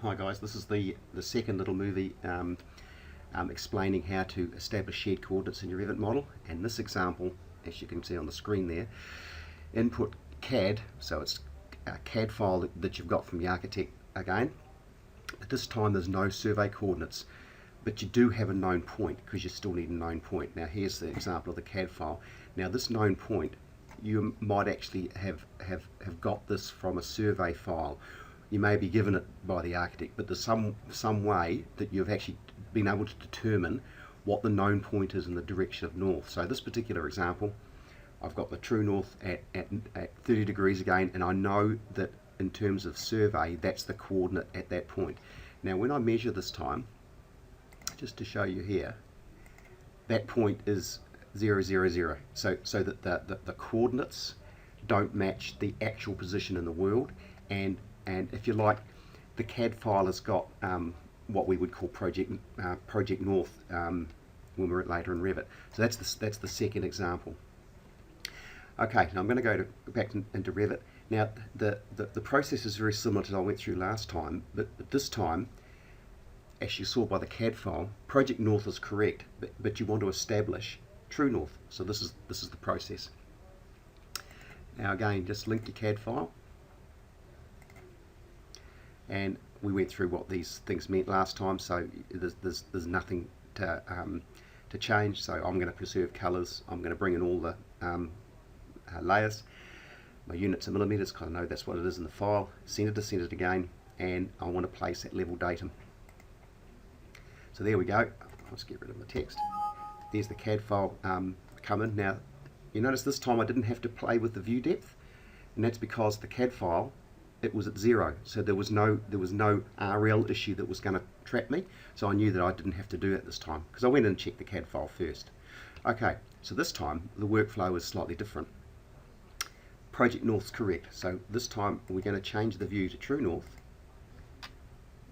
Hi guys, this is the second little movie explaining how to establish shared coordinates in your Revit model. And this example, as you can see on the screen there, input CAD, so it's a CAD file that you've got from the architect again. At this time there's no survey coordinates, but you do have a known point because you still need a known point. Now here's the example of the CAD file. Now this known point, you might actually have got this from a survey file. You may be given it by the architect, but there's some way that you've actually been able to determine what the known point is in the direction of north. So this particular example, I've got the true north at 30 degrees again, and I know that in terms of survey, that's the coordinate at that point. Now when I measure this time, just to show you here, that point is 0, 0, 0. So that the coordinates don't match the actual position in the world, and if you like, the CAD file has got what we would call Project North when we're later in Revit. So that's the second example. Okay, now I'm going to go back into Revit. Now the process is very similar to what I went through last time, but this time, as you saw by the CAD file, Project North is correct, but you want to establish True North. So this is the process. Now again, just link your CAD file. And we went through what these things meant last time, so there's nothing to change. So I'm going to preserve colours. I'm going to bring in all the layers. My units are millimetres because I know that's what it is in the file. Centre to centre again, and I want to place that level datum. So there we go. Let's get rid of the text. There's the CAD file come in. Now you notice this time I didn't have to play with the view depth, and that's because the CAD file, it was at 0, so there was no RL issue that was going to trap me, so I knew that I didn't have to do it this time because I went and checked the CAD file first. Okay, so this time the workflow is slightly different. Project North's correct, so this time we're going to change the view to True North,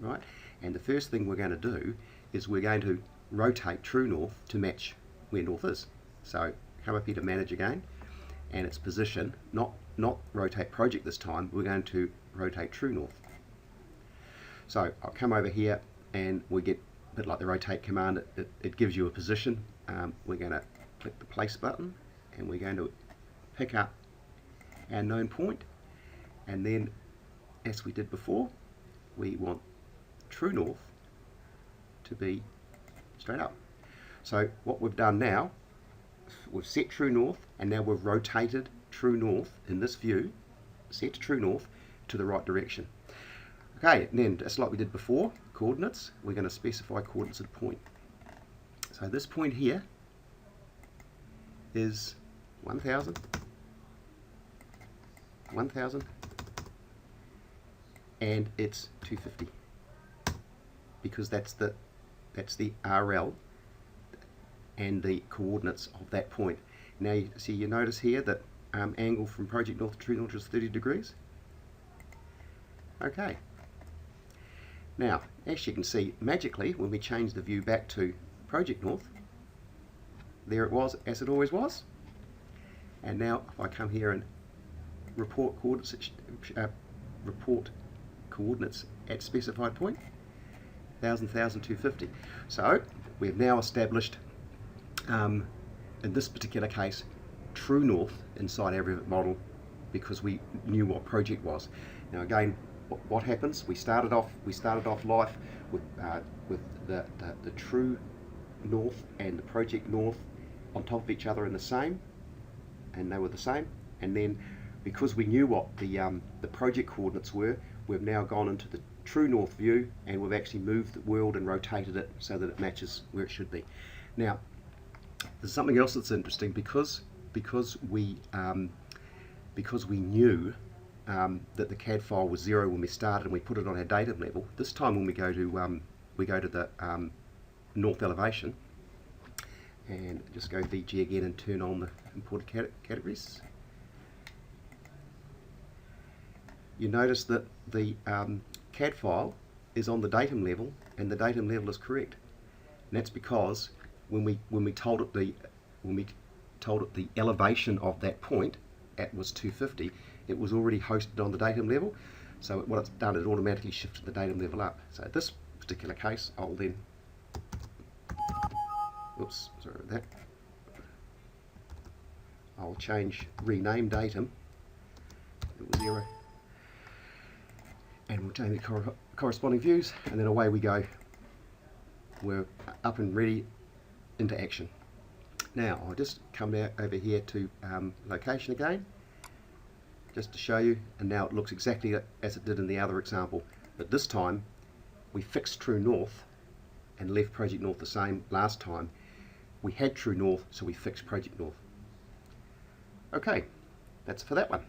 right? And the first thing we're going to do is we're going to rotate True North to match where North is. So come up here to Manage again, and its position, not rotate project this time, we're going to rotate True North. So I'll come over here and we get a bit like the rotate command, it gives you a position. We're going to click the place button and we're going to pick up our known point, and then as we did before, we want True North to be straight up. So what we've done now, we've set True North, and now we've rotated True North in this view, set to True North to the right direction. Okay, and then just like we did before, coordinates, we're going to specify coordinates at a point. So this point here is 1000, 1000, and it's 250 because that's the RL and the coordinates of that point. Now you notice here that angle from Project North to True North is 30 degrees. Okay. Now, as you can see, magically, when we change the view back to Project North, there it was, as it always was. And now, if I come here and report coordinates at specified point, 1000, 250. So we've now established, in this particular case, True North inside our Revit model because we knew what project was. Now again, what happens? We started off life with the True North and the Project North on top of each other in the same, and they were the same. And then because we knew what the project coordinates were, we've now gone into the True North view and we've actually moved the world and rotated it so that it matches where it should be. Now there's something else that's interesting because we knew that the CAD file was 0 when we started and we put it on our datum level. This time when we go to the north elevation and just go VG again and turn on the imported categories, you notice that the CAD file is on the datum level and the datum level is correct. And that's because when we told it the elevation of that point was 250, it was already hosted on the datum level. So what it's done, it automatically shifted the datum level up. So in this particular case, I'll then, oops, sorry about that. I'll change rename datum, it was 0, and we'll change the corresponding views, and then away we go. We're up and ready into action. Now I'll just come over here to location again, just to show you, and now it looks exactly as it did in the other example, but this time we fixed true north and left project north the same. Last time we had true north, so we fixed project north. Okay, that's for that one.